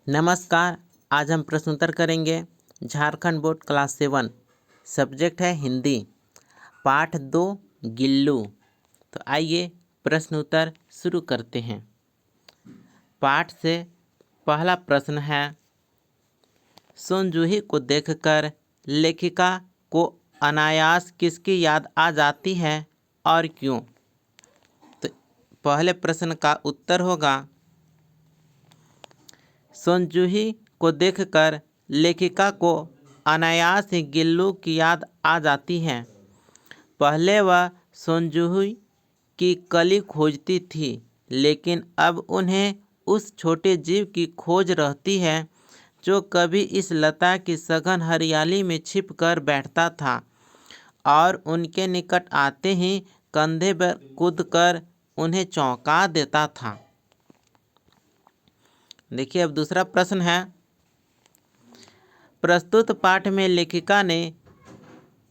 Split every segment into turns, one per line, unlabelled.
नमस्कार। आज हम प्रश्न उत्तर करेंगे। झारखंड बोर्ड क्लास 7, सब्जेक्ट है हिंदी, पाठ 2 गिल्लू। तो आइए प्रश्न उत्तर शुरू करते हैं। पाठ से पहला प्रश्न है, सोनजूही को देखकर लेखिका को अनायास किसकी याद आ जाती है और क्यों? तो पहले प्रश्न का उत्तर होगा, सोनजूही को देखकर लेखिका को अनायास ही गिल्लू की याद आ जाती है। पहले वह सोनजूही की कली खोजती थी, लेकिन अब उन्हें उस छोटे जीव की खोज रहती है जो कभी इस लता की सघन हरियाली में छिप कर बैठता था और उनके निकट आते ही कंधे पर कूदकर उन्हें चौंका देता था। देखिए, अब दूसरा प्रश्न है, प्रस्तुत पाठ में लेखिका ने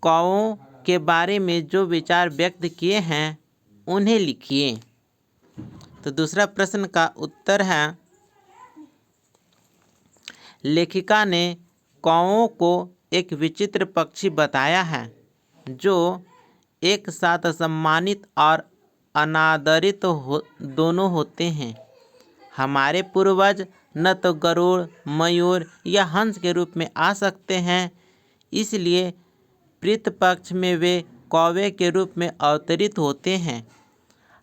कौओं के बारे में जो विचार व्यक्त किए हैं उन्हें लिखिए। तो दूसरा प्रश्न का उत्तर है, लेखिका ने कौओं को एक विचित्र पक्षी बताया है जो एक साथ सम्मानित और अनादरित दोनों होते हैं। हमारे पूर्वज न तो गरुड़, मयूर या हंस के रूप में आ सकते हैं, इसलिए पितृपक्ष में वे कौवे के रूप में अवतरित होते हैं।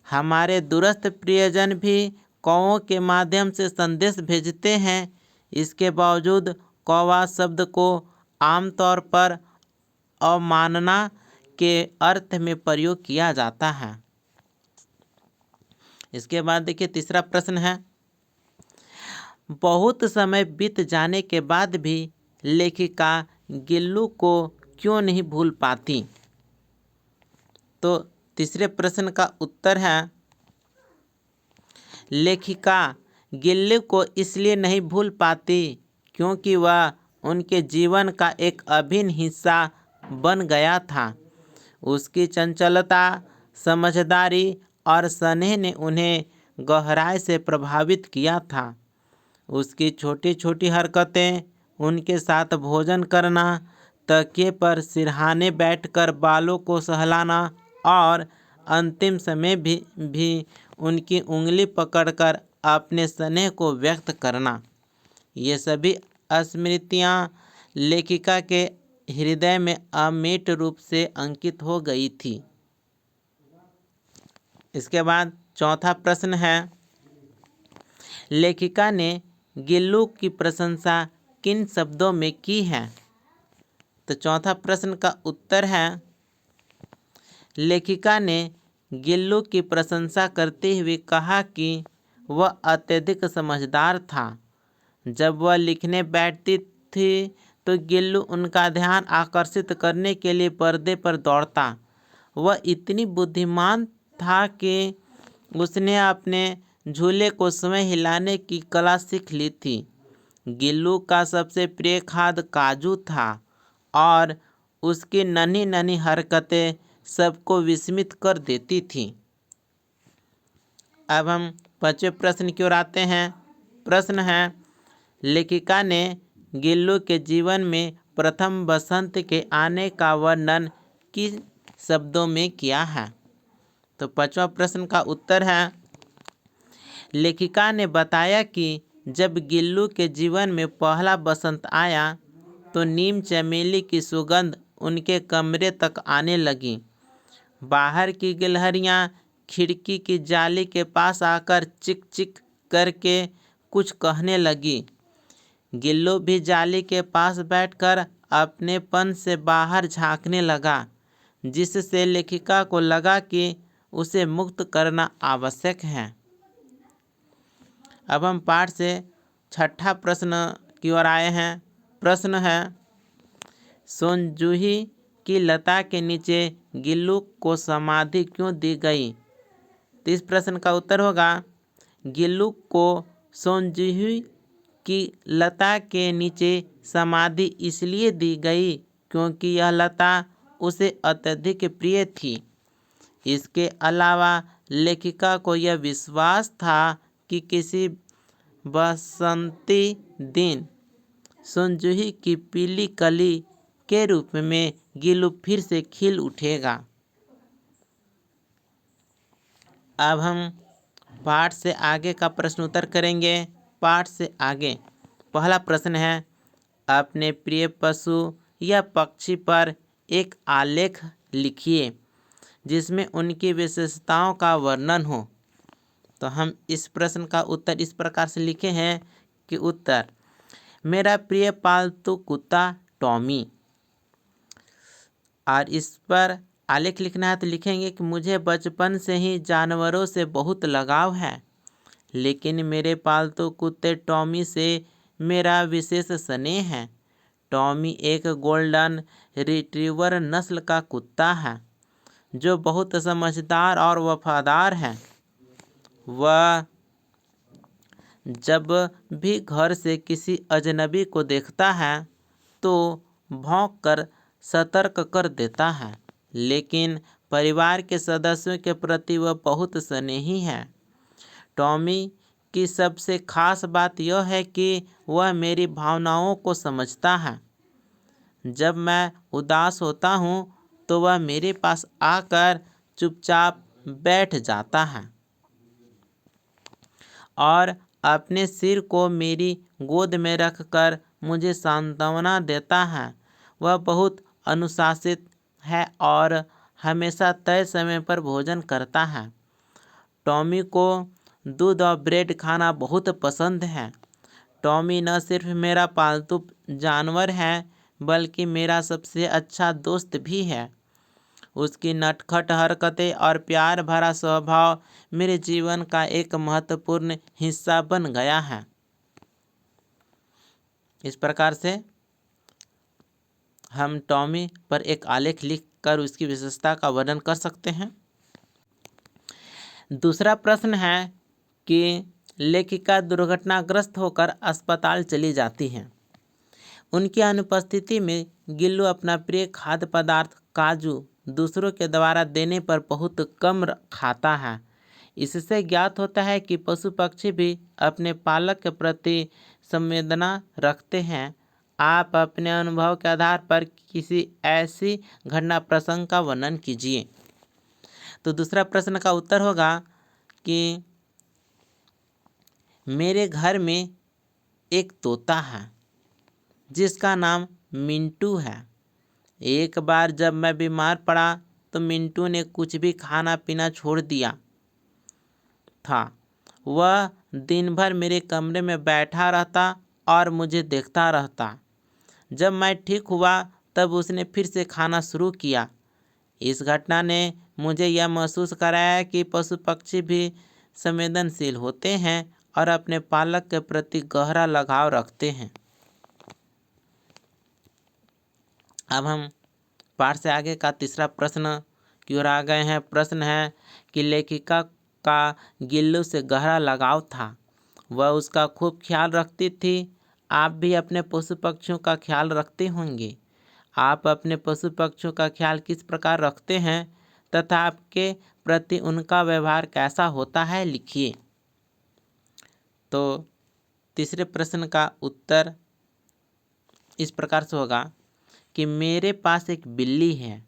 हमारे दूरस्थ प्रियजन भी कौवों के माध्यम से संदेश भेजते हैं। इसके बावजूद कौवा शब्द को आमतौर पर अवमानना के अर्थ में प्रयोग किया जाता है। इसके बाद देखिए, तीसरा प्रश्न है, बहुत समय बीत जाने के बाद भी लेखिका गिल्लू को क्यों नहीं भूल पाती? तो तीसरे प्रश्न का उत्तर है, लेखिका गिल्लू को इसलिए नहीं भूल पाती क्योंकि वह उनके जीवन का एक अभिन्न हिस्सा बन गया था। उसकी चंचलता, समझदारी और स्नेह ने उन्हें गहराई से प्रभावित किया था। उसकी छोटी छोटी हरकतें, उनके साथ भोजन करना, तकिए पर सिरहाने बैठकर बालों को सहलाना और अंतिम समय भी उनकी उंगली पकड़कर अपने स्नेह को व्यक्त करना, ये सभी स्मृतियाँ लेखिका के हृदय में अमिट रूप से अंकित हो गई थी। इसके बाद चौथा प्रश्न है, लेखिका ने गिल्लू की प्रशंसा किन शब्दों में की है? तो चौथा प्रश्न का उत्तर है, लेखिका ने गिल्लू की प्रशंसा करते हुए कहा कि वह अत्यधिक समझदार था। जब वह लिखने बैठती थी तो गिल्लू उनका ध्यान आकर्षित करने के लिए पर्दे पर दौड़ता। वह इतनी बुद्धिमान था कि उसने अपने झूले को स्वयं हिलाने की कला सीख ली थी। गिल्लू का सबसे प्रिय खाद्य काजू था और उसकी नन्ही नन्ही हरकतें सबको विस्मित कर देती थी। अब हम पांचवें प्रश्न की ओर आते हैं। प्रश्न है, लेखिका ने गिल्लू के जीवन में प्रथम बसंत के आने का वर्णन किन शब्दों में किया है? तो पांचवा प्रश्न का उत्तर है, लेखिका ने बताया कि जब गिल्लू के जीवन में पहला बसंत आया तो नीम चमेली की सुगंध उनके कमरे तक आने लगी। बाहर की गिलहरियाँ खिड़की की जाली के पास आकर चिक चिक करके कुछ कहने लगी। गिल्लू भी जाली के पास बैठकर अपनेपन से बाहर झांकने लगा, जिससे लेखिका को लगा कि उसे मुक्त करना आवश्यक है। अब हम पाठ से छठा प्रश्न की ओर आए हैं। प्रश्न है, सोनजूही की लता के नीचे गिल्लू को समाधि क्यों दी गई? तो इस प्रश्न का उत्तर होगा, गिल्लू को सोनजूही की लता के नीचे समाधि इसलिए दी गई क्योंकि यह लता उसे अत्यधिक प्रिय थी। इसके अलावा लेखिका को यह विश्वास था कि किसी बसंती दिन सुनजूही की पीली कली के रूप में गिल्लू फिर से खिल उठेगा। अब हम पाठ से आगे का प्रश्न उत्तर करेंगे। पाठ से आगे पहला प्रश्न है, अपने प्रिय पशु या पक्षी पर एक आलेख लिखिए जिसमें उनकी विशेषताओं का वर्णन हो। तो हम इस प्रश्न का उत्तर इस प्रकार से लिखे हैं कि उत्तर, मेरा प्रिय पालतू कुत्ता टॉमी। और इस पर आलेख लिखना है तो लिखेंगे कि मुझे बचपन से ही जानवरों से बहुत लगाव है, लेकिन मेरे पालतू कुत्ते टॉमी से मेरा विशेष स्नेह है। टॉमी एक गोल्डन रिट्रीवर नस्ल का कुत्ता है जो बहुत समझदार और वफादार है। वह जब भी घर से किसी अजनबी को देखता है तो भौंक कर सतर्क कर देता है, लेकिन परिवार के सदस्यों के प्रति वह बहुत स्नेही है। टॉमी की सबसे खास बात यह है कि वह मेरी भावनाओं को समझता है। जब मैं उदास होता हूँ तो वह मेरे पास आकर चुपचाप बैठ जाता है और अपने सिर को मेरी गोद में रखकर मुझे सांत्वना देता है। वह बहुत अनुशासित है और हमेशा तय समय पर भोजन करता है। टॉमी को दूध और ब्रेड खाना बहुत पसंद है। टॉमी न सिर्फ मेरा पालतू जानवर है बल्कि मेरा सबसे अच्छा दोस्त भी है। उसकी नटखट हरकतें और प्यार भरा स्वभाव मेरे जीवन का एक महत्वपूर्ण हिस्सा बन गया है। इस प्रकार से हम टॉमी पर एक आलेख लिखकर उसकी विशेषता का वर्णन कर सकते हैं। दूसरा प्रश्न है कि लेखिका दुर्घटनाग्रस्त होकर अस्पताल चली जाती हैं। उनकी अनुपस्थिति में गिल्लू अपना प्रिय खाद्य पदार्थ काजू दूसरों के द्वारा देने पर बहुत कम खाता है। इससे ज्ञात होता है कि पशु पक्षी भी अपने पालक के प्रति संवेदना रखते हैं। आप अपने अनुभव के आधार पर किसी ऐसी घटना प्रसंग का वर्णन कीजिए। तो दूसरा प्रश्न का उत्तर होगा कि मेरे घर में एक तोता है जिसका नाम मिंटू है। एक बार जब मैं बीमार पड़ा तो मिंटू ने कुछ भी खाना पीना छोड़ दिया था। वह दिन भर मेरे कमरे में बैठा रहता और मुझे देखता रहता। जब मैं ठीक हुआ तब उसने फिर से खाना शुरू किया। इस घटना ने मुझे यह महसूस कराया कि पशु पक्षी भी संवेदनशील होते हैं और अपने पालक के प्रति गहरा लगाव रखते हैं। अब हम पाठ से आगे का तीसरा प्रश्न की ओर आ गए हैं। प्रश्न है कि लेखिका का गिल्लू से गहरा लगाव था। वह उसका खूब ख्याल रखती थी। आप भी अपने पशु पक्षियों का ख्याल रखते होंगे। आप अपने पशु पक्षियों का ख्याल किस प्रकार रखते हैं तथा आपके प्रति उनका व्यवहार कैसा होता है, लिखिए। तो तीसरे प्रश्न का उत्तर इस प्रकार से होगा कि मेरे पास एक बिल्ली है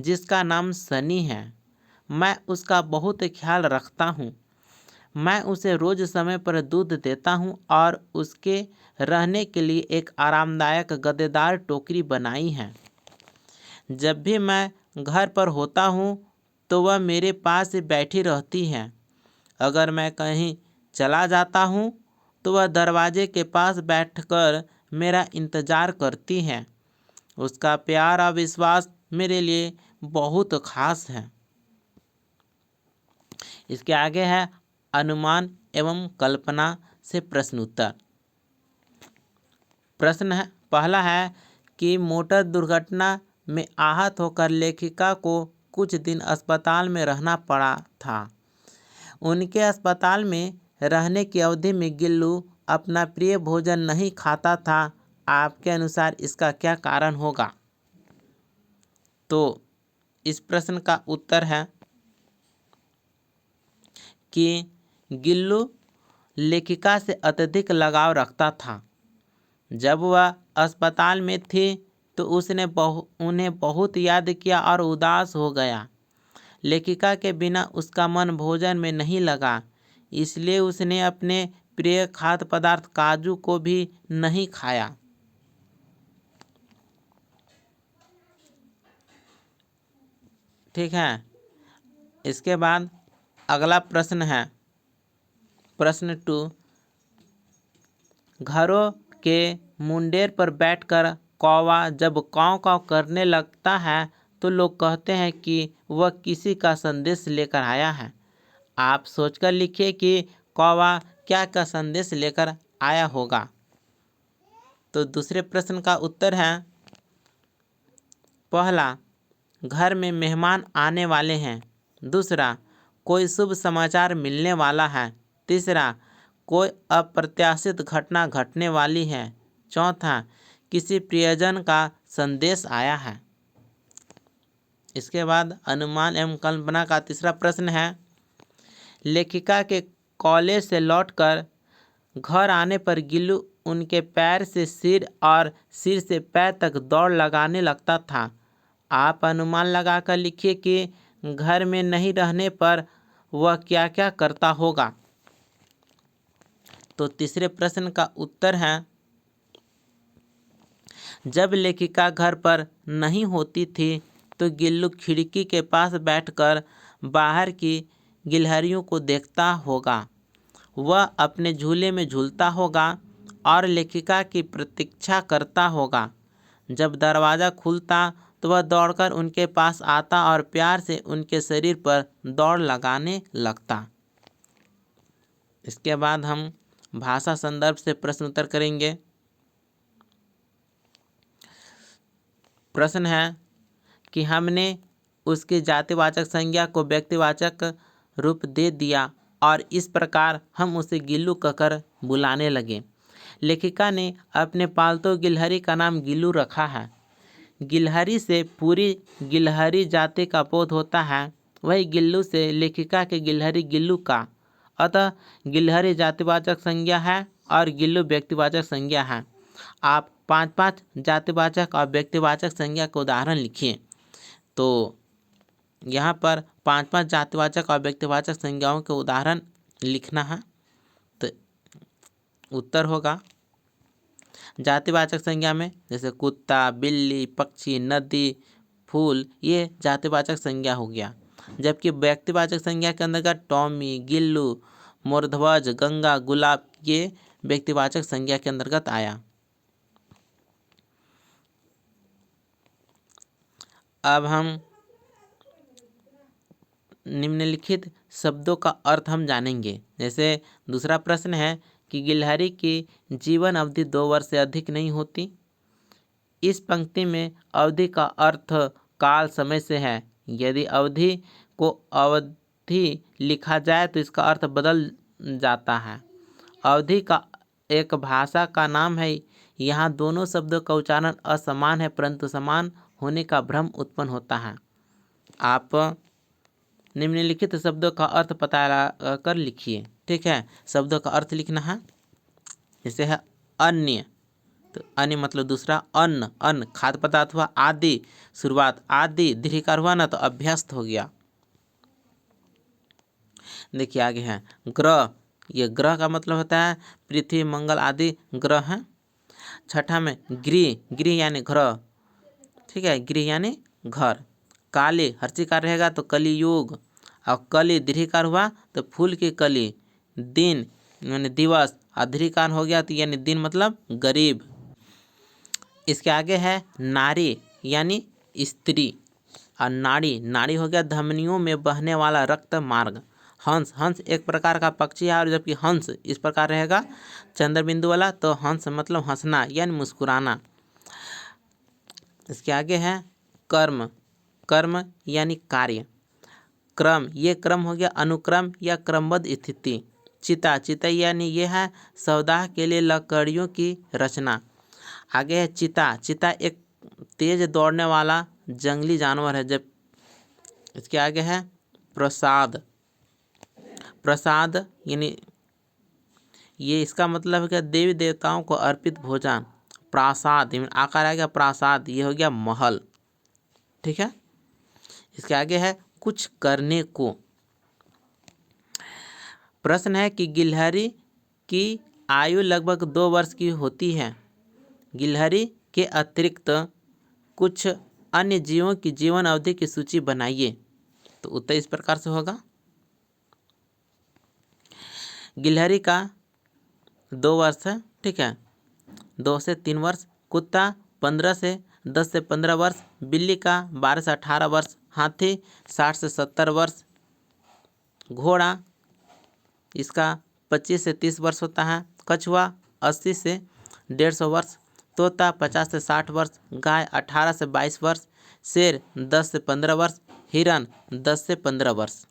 जिसका नाम सनी है। मैं उसका बहुत ख्याल रखता हूँ। मैं उसे रोज समय पर दूध देता हूँ और उसके रहने के लिए एक आरामदायक गद्देदार टोकरी बनाई है। जब भी मैं घर पर होता हूँ तो वह मेरे पास बैठी रहती है। अगर मैं कहीं चला जाता हूँ तो वह दरवाजे के पास बैठकर मेरा इंतज़ार करती है। उसका प्यार और विश्वास मेरे लिए बहुत खास है। इसके आगे है अनुमान एवं कल्पना से प्रश्न उत्तर। प्रश्न है पहला है कि मोटर दुर्घटना में आहत होकर लेखिका को कुछ दिन अस्पताल में रहना पड़ा था। उनके अस्पताल में रहने की अवधि में गिल्लू अपना प्रिय भोजन नहीं खाता था। आपके अनुसार इसका क्या कारण होगा? तो इस प्रश्न का उत्तर है कि गिल्लू लेखिका से अत्यधिक लगाव रखता था। जब वह अस्पताल में थी तो उसने उन्हें बहुत याद किया और उदास हो गया। लेखिका के बिना उसका मन भोजन में नहीं लगा, इसलिए उसने अपने प्रिय खाद्य पदार्थ काजू को भी नहीं खाया। ठीक है, इसके बाद अगला प्रश्न है प्रश्न 2। घरों के मुंडेर पर बैठकर कौवा जब काँव काँव करने लगता है तो लोग कहते हैं कि वह किसी का संदेश लेकर आया है। आप सोचकर लिखिए कि कौवा क्या का संदेश लेकर आया होगा। तो दूसरे प्रश्न का उत्तर है पहला, घर में मेहमान आने वाले हैं। दूसरा, कोई शुभ समाचार मिलने वाला है। तीसरा, कोई अप्रत्याशित घटना घटने वाली है। चौथा, किसी प्रियजन का संदेश आया है। इसके बाद अनुमान एवं कल्पना का तीसरा प्रश्न है, लेखिका के कॉलेज से लौटकर घर आने पर गिल्लू उनके पैर से सिर और सिर से पैर तक दौड़ लगाने लगता था। आप अनुमान लगाकर लिखिए कि घर में नहीं रहने पर वह क्या क्या करता होगा। तो तीसरे प्रश्न का उत्तर है, जब लेखिका घर पर नहीं होती थी तो गिल्लू खिड़की के पास बैठकर बाहर की गिलहरियों को देखता होगा। वह अपने झूले में झूलता होगा और लेखिका की प्रतीक्षा करता होगा। जब दरवाज़ा खुलता तो वह दौड़कर उनके पास आता और प्यार से उनके शरीर पर दौड़ लगाने लगता। इसके बाद हम भाषा संदर्भ से प्रश्न उत्तर करेंगे। प्रश्न है कि हमने उसकी जातिवाचक संज्ञा को व्यक्तिवाचक रूप दे दिया और इस प्रकार हम उसे गिल्लू कहकर बुलाने लगे। लेखिका ने अपने पालतू गिलहरी का नाम गिल्लू रखा है। गिलहरी से पूरी गिलहरी जाति का बोध होता है, वही गिल्लू से लेखिका के गिलहरी गिल्लू का। अतः गिलहरी जातिवाचक संज्ञा है और गिल्लू व्यक्तिवाचक संज्ञा है। आप 5-5 जातिवाचक और व्यक्तिवाचक संज्ञा के उदाहरण लिखिए। तो यहाँ पर 5-5 जातिवाचक और व्यक्तिवाचक संज्ञाओं के उदाहरण लिखना है। तो उत्तर होगा जातिवाचक संज्ञा में जैसे कुत्ता, बिल्ली, पक्षी, नदी, फूल, ये जातिवाचक संज्ञा हो गया। जबकि व्यक्तिवाचक संज्ञा के अंतर्गत टॉमी, गिल्लू, मोरध्वज, गंगा, गुलाब, ये व्यक्तिवाचक संज्ञा के अंतर्गत आया। अब हम निम्नलिखित शब्दों का अर्थ हम जानेंगे। जैसे दूसरा प्रश्न है कि गिलहरी की जीवन अवधि 2 वर्ष से अधिक नहीं होती। इस पंक्ति में अवधि का अर्थ काल, समय से है। यदि अवधि को अवधि लिखा जाए तो इसका अर्थ बदल जाता है। अवधि का एक भाषा का नाम है। यहाँ दोनों शब्दों का उच्चारण असमान है, परंतु समान होने का भ्रम उत्पन्न होता है। आप निम्नलिखित शब्दों का अर्थ पता कर लिखिए। ठीक है, शब्दों का अर्थ लिखना है। जैसे है अन्य, तो अन्य मतलब दूसरा। अन्न, अन्न खाद्य पदार्थ हुआ। आदि शुरुआत, आदि दीर्घिकार हुआ ना तो अभ्यस्त हो गया। देखिए आगे है ग्रह। ये ग्रह का मतलब होता है पृथ्वी, मंगल आदि ग्रह हैं। छठा में गृह, गृह यानी ग्रह। ठीक है, गृह यानी घर। काली हर्षिकार रहेगा तो कलियुग, और कली दीर्घिकार हुआ तो फूल की कली। दिन यानी दिवस, दीर्घिकार हो गया तो यानी दिन मतलब गरीब। इसके आगे है नारी यानी स्त्री, और नाड़ी, नाड़ी हो गया धमनियों में बहने वाला रक्त मार्ग। हंस, हंस एक प्रकार का पक्षी है और जबकि हंस इस प्रकार रहेगा चंद्र बिंदु वाला, तो हंस मतलब हंसना यानी मुस्कुराना। इसके आगे है कर्म, कर्म यानी कार्य। क्रम, ये क्रम हो गया अनुक्रम या क्रमबद्ध स्थिति। चिता, चिता यानी ये है सौदाह के लिए लकड़ियों की रचना। आगे है चीता, चीता एक तेज दौड़ने वाला जंगली जानवर है। जब इसके आगे है प्रसाद, प्रसाद यानी ये इसका मतलब है कि देवी देवताओं को अर्पित भोजन। प्रासाद, आकार आ गया प्रासाद, ये हो गया महल। ठीक है, इसके आगे है कुछ करने को। प्रश्न है कि गिलहरी की आयु लगभग 2 वर्ष की होती है। गिलहरी के अतिरिक्त कुछ अन्य जीवों की जीवन अवधि की सूची बनाइए। तो उत्तर इस प्रकार से होगा। गिलहरी का 2 वर्ष है, ठीक है, 2 से 3 वर्ष। कुत्ता 15 से 10 से 15 वर्ष। बिल्ली का 12 से 18 वर्ष। हाथी 60 से 70 वर्ष। घोड़ा इसका 25 से 30 वर्ष होता है। कछुआ 80 से 150 वर्ष। तोता 50 से 60 वर्ष। गाय 18 से 22 वर्ष। शेर 10 से 15 वर्ष। हिरन 10 से 15 वर्ष।